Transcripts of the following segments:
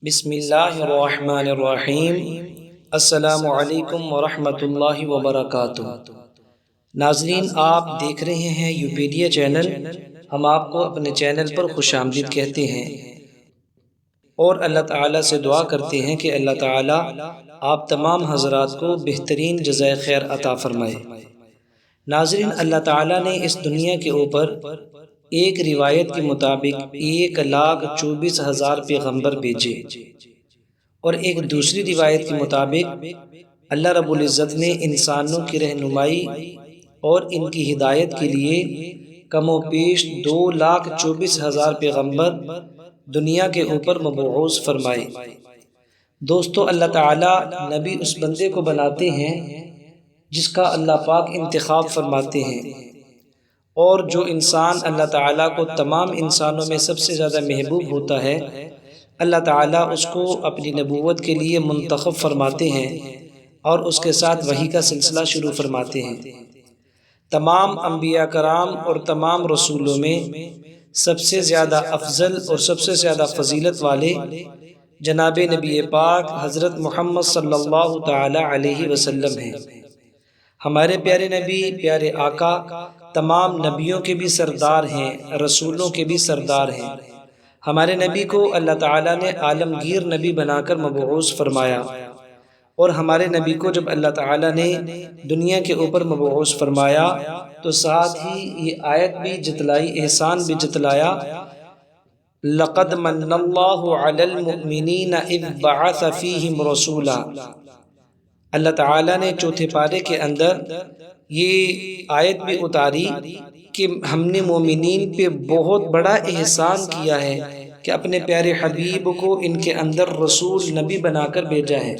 بسم اللہ الرحمن الرحیم۔ السلام علیکم ورحمۃ اللہ وبرکاتہ۔ ناظرین، آپ دیکھ رہے ہیں یوپیڈیا چینل۔ ہم آپ کو اپنے چینل پر خوش آمدید کہتے ہیں اور اللہ تعالیٰ سے دعا کرتے ہیں کہ اللہ تعالیٰ آپ تمام حضرات کو بہترین جزائے خیر عطا فرمائے۔ ناظرین، اللہ تعالیٰ نے اس دنیا کے اوپر ایک روایت کے مطابق 1,24,000 پیغمبر بھیجے، اور ایک دوسری روایت کے مطابق اللہ رب العزت نے انسانوں کی رہنمائی اور ان کی ہدایت کے لیے کم و بیش 2,24,000 پیغمبر دنیا کے اوپر مبعوث فرمائے۔ دوستو، اللہ تعالیٰ نبی اس بندے کو بناتے ہیں جس کا اللہ پاک انتخاب فرماتے ہیں، اور جو انسان اللہ تعالیٰ کو تمام انسانوں میں سب سے زیادہ محبوب ہوتا ہے، اللہ تعالیٰ اس کو اپنی نبوت کے لیے منتخب فرماتے ہیں اور اس کے ساتھ وحی کا سلسلہ شروع فرماتے ہیں۔ تمام انبیاء کرام اور تمام رسولوں میں سب سے زیادہ افضل اور سب سے زیادہ فضیلت والے جناب نبی پاک حضرت محمد صلی اللہ تعالی علیہ وسلم ہیں۔ ہمارے پیارے نبی، پیارے آقا، تمام نبیوں کے بھی سردار ہیں، رسولوں کے بھی سردار ہیں۔ ہمارے نبی کو اللہ تعالیٰ نے عالمگیر نبی بنا کر مبعوث فرمایا، اور ہمارے نبی کو جب اللہ تعالیٰ نے دنیا کے اوپر مبعوث فرمایا تو ساتھ ہی یہ آیت بھی جتلائی، احسان بھی جتلایا، لَقَدْ مَنَّ اللَّهُ عَلَى الْمُؤْمِنِينَ إِذْ بَعَثَ فِيهِمْ رَسُولًا۔ اللہ تعالیٰ نے چوتھے پارے کے اندر یہ آیت بھی اتاری کہ ہم نے مومنین پہ بہت بڑا احسان کیا ہے کہ اپنے پیارے حبیب کو ان کے اندر رسول نبی بنا کر بھیجا ہے۔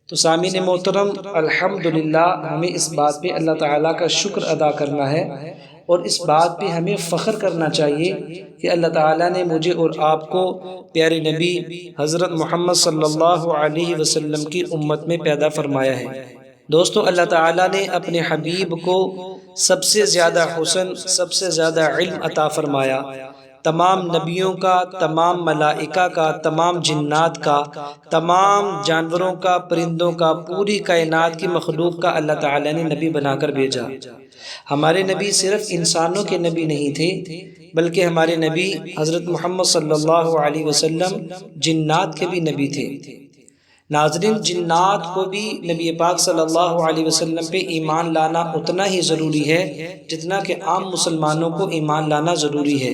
تو سامعین محترم، الحمدللہ ہمیں اس بات پہ اللہ تعالیٰ کا شکر ادا کرنا ہے، اور اس بات پہ ہمیں فخر کرنا چاہیے کہ اللہ تعالیٰ نے مجھے اور آپ کو پیارے نبی حضرت محمد صلی اللہ علیہ وسلم کی امت میں پیدا فرمایا ہے۔ دوستو، اللہ تعالیٰ نے اپنے حبیب کو سب سے زیادہ حسن، سب سے زیادہ علم عطا فرمایا۔ تمام نبیوں کا، تمام ملائکہ کا، تمام جنات کا، تمام جانوروں کا، پرندوں کا، پوری کائنات کی مخلوق کا اللہ تعالیٰ نے نبی بنا کر بھیجا۔ ہمارے نبی صرف انسانوں کے نبی نہیں تھے، بلکہ ہمارے نبی حضرت محمد صلی اللہ علیہ وسلم جنات کے بھی نبی تھے۔ ناظرین، جنات کو بھی نبی پاک صلی اللہ علیہ وسلم پہ ایمان لانا اتنا ہی ضروری ہے جتنا کہ عام مسلمانوں کو ایمان لانا ضروری ہے۔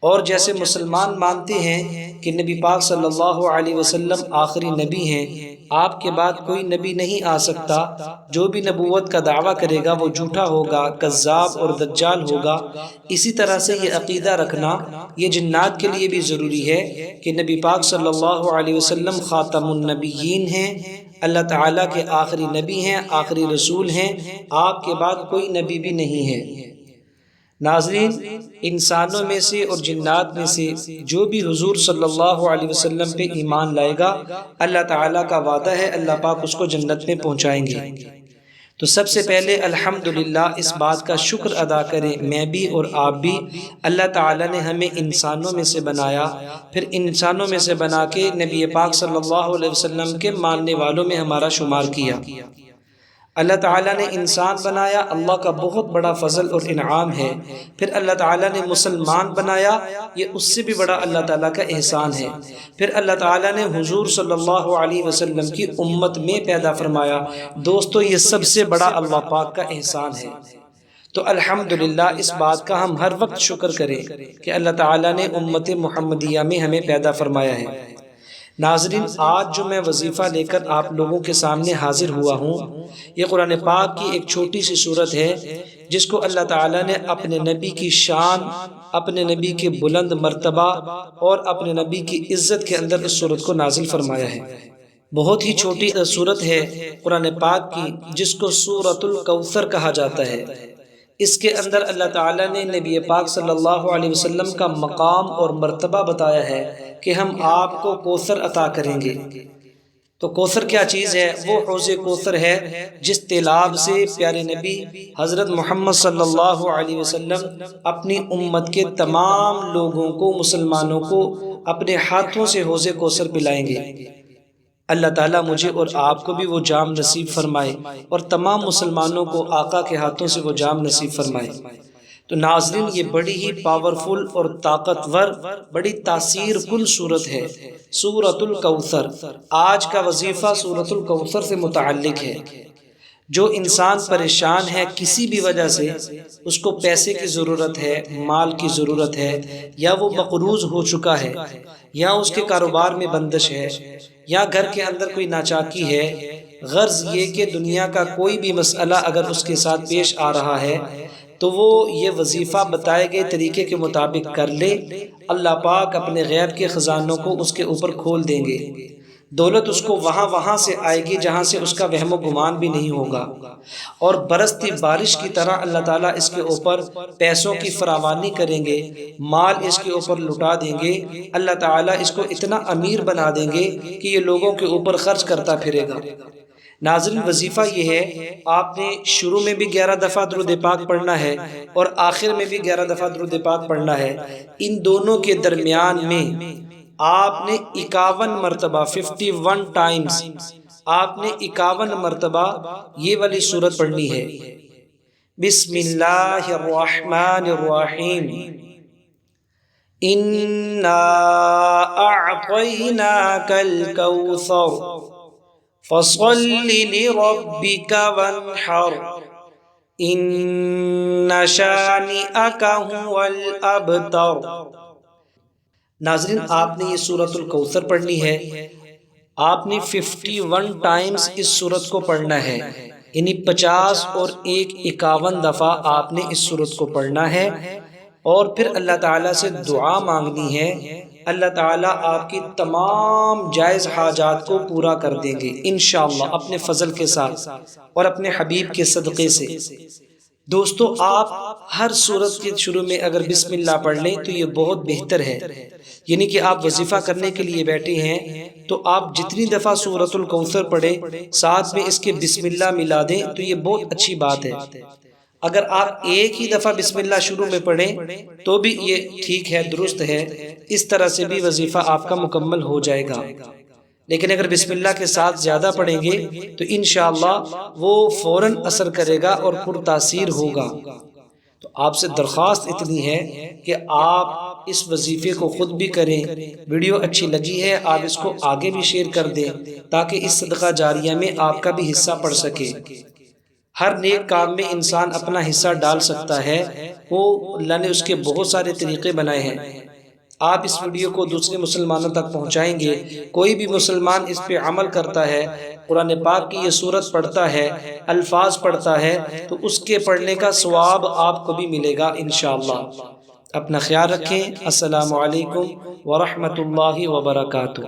اور جیسے مسلمان مانتے ہیں کہ نبی پاک صلی اللہ علیہ وسلم آخری نبی ہیں، آپ کے بعد کوئی نبی نہیں آ سکتا، جو بھی نبوت کا دعویٰ کرے گا وہ جھوٹا ہوگا، کذاب اور دجال ہوگا، اسی طرح سے یہ عقیدہ رکھنا یہ جنات کے لیے بھی ضروری ہے کہ نبی پاک صلی اللہ علیہ وسلم خاتم النبیین ہیں، اللہ تعالیٰ کے آخری نبی ہیں، آخری رسول ہیں، آپ کے بعد کوئی نبی بھی نہیں ہے۔ ناظرین، انسانوں میں سے اور جنات میں سے جو بھی حضور صلی اللہ علیہ وسلم پہ ایمان لائے گا، اللہ تعالیٰ کا وعدہ ہے اللہ پاک اس کو جنت میں پہنچائیں گے۔ تو سب سے پہلے الحمدللہ اس بات کا شکر ادا کریں، میں بھی اور آپ بھی، اللہ تعالیٰ نے ہمیں انسانوں میں سے بنایا، پھر انسانوں میں سے بنا کے نبی پاک صلی اللہ علیہ وسلم کے ماننے والوں میں ہمارا شمار کیا۔ اللہ تعالیٰ نے انسان بنایا، اللہ کا بہت بڑا فضل اور انعام ہے۔ پھر اللہ تعالیٰ نے مسلمان بنایا، یہ اس سے بھی بڑا اللہ تعالیٰ کا احسان ہے۔ پھر اللہ تعالیٰ نے حضور صلی اللہ علیہ وسلم کی امت میں پیدا فرمایا۔ دوستو، یہ سب سے بڑا اللہ پاک کا احسان ہے۔ تو الحمدللہ اس بات کا ہم ہر وقت شکر کریں کہ اللہ تعالیٰ نے امت محمدیہ میں ہمیں پیدا فرمایا ہے۔ ناظرین، آج جو میں وظیفہ لے کر آپ لوگوں کے سامنے حاضر ہوا ہوں، یہ قرآن پاک کی ایک چھوٹی سی سورت ہے جس کو اللہ تعالیٰ نے اپنے نبی کی شان، اپنے نبی کے بلند مرتبہ اور اپنے نبی کی عزت کے اندر اس سورت کو نازل فرمایا ہے۔ بہت ہی چھوٹی سورت ہے قرآن پاک کی، جس کو سورۃ الکوثر کہا جاتا ہے۔ اس کے اندر اللہ تعالیٰ نے نبی پاک صلی اللہ علیہ وسلم کا مقام اور مرتبہ بتایا ہے کہ ہم آپ کو کوثر عطا کریں گے۔ تو کوثر کیا چیز ہے؟ وہ حوض کوثر ہے جس تیلاب سے پیارے نبی حضرت محمد صلی اللہ علیہ وسلم اپنی امت کے تمام لوگوں کو، مسلمانوں کو اپنے ہاتھوں سے حوض کوثر پلائیں گے۔ اللہ تعالیٰ مجھے اور آپ کو بھی وہ جام نصیب فرمائے اور تمام مسلمانوں کو آقا کے ہاتھوں سے وہ جام نصیب فرمائے۔ تو ناظرین، یہ بڑی ہی پاورفل اور طاقتور، بڑی تاثیر کن صورت ہے، سورۃ الکوثر۔ آج کا وظیفہ سورۃ الکوثر سے متعلق ہے۔ جو انسان پریشان ہے کسی بھی وجہ سے، اس کو پیسے کی ضرورت ہے، مال کی ضرورت ہے، یا وہ مقروض ہو چکا ہے، یا اس کے کاروبار میں بندش ہے، یا گھر کے اندر کوئی ناچاکی ہے، غرض یہ کہ دنیا کا کوئی بھی مسئلہ اگر اس کے ساتھ پیش آ رہا ہے تو وہ یہ وظیفہ بتائے گئے طریقے کے مطابق کر لے، اللہ پاک اپنے غیب کے خزانوں کو اس کے اوپر کھول دیں گے۔ دولت اس کو وہاں سے آئے گی جہاں سے اس کا وہم و گمان بھی نہیں ہوگا، اور برستی بارش کی طرح اللہ تعالیٰ اس کے اوپر پیسوں کی فراوانی کریں گے، مال اس کے اوپر لٹا دیں گے۔ اللہ تعالیٰ اس کو اتنا امیر بنا دیں گے کہ یہ لوگوں کے اوپر خرچ کرتا پھرے گا۔ ناظرین، وظیفہ یہ ہے، آپ نے شروع میں بھی 11 دفعہ درود پاک پڑھنا ہے اور آخر میں بھی 11 دفعہ درود پاک پڑھنا ہے۔ ان دونوں کے درمیان میں آپ نے 51 مرتبہ 51 ٹائمز آپ نے 51 مرتبہ یہ والی سورت پڑھنی ہے، بسم اللہ الرحمن الرحیم، اِنَّا أَعْطَيْنَاكَ الْكَوْثَرَ فَصَلِّ لِرَبِّكَ وَانْحَرْ إِنَّ شَانِئَكَ هُوَ الْأَبْتَرُ۔ ناظرین، آپ نے یہ سورۃ الکوثر پڑھنی ہے، آپ نے 51 ٹائمز اس سورت کو پڑھنا ہے، یعنی 50 اور 51 دفعہ آپ نے اس سورت کو پڑھنا ہے، اور پھر اللہ تعالیٰ سے دعا مانگنی ہے۔ اللہ تعالیٰ آپ کی تمام جائز حاجات کو پورا کر دیں گے انشاءاللہ، اپنے فضل کے ساتھ اور اپنے حبیب کے صدقے سے۔ دوستو، آپ ہر سورت کے شروع میں اگر بسم اللہ پڑھ لیں تو یہ بہت بہتر ہے، یعنی کہ آپ وظیفہ کرنے کے لیے بیٹھے ہیں تو آپ جتنی دفعہ سورۃ الکوثر پڑھیں ساتھ میں اس کے بسم اللہ ملا دیں تو یہ بہت اچھی بات ہے۔ اگر آپ ایک ہی دفعہ بسم اللہ شروع میں پڑھیں تو بھی یہ ٹھیک ہے، درست ہے، اس طرح سے بھی وظیفہ آپ کا مکمل ہو جائے گا۔ لیکن اگر بسم اللہ کے ساتھ زیادہ پڑھیں گے تو انشاءاللہ وہ فوراً اثر کرے گا اور پر تاثیر ہوگا۔ تو آپ سے درخواست اتنی ہے کہ آپ اس وظیفے کو خود بھی کریں، ویڈیو اچھی لگی ہے آپ اس کو آگے بھی شیئر کر دیں تاکہ اس صدقہ جاریہ میں آپ کا بھی حصہ پڑ سکے۔ ہر نیک کام میں انسان اپنا حصہ ڈال سکتا ہے، وہ اللہ نے اس کے بہت سارے طریقے بنائے ہیں۔ آپ اس ویڈیو کو دوسرے مسلمانوں تک پہنچائیں گے، کوئی بھی مسلمان اس پہ عمل کرتا ہے، قرآن پاک کی یہ سورت پڑھتا ہے، الفاظ پڑھتا ہے، تو اس کے پڑھنے کا ثواب آپ کو بھی ملے گا انشاءاللہ۔ اپنا خیال رکھیں۔ السلام علیکم ورحمۃ اللہ وبرکاتہ۔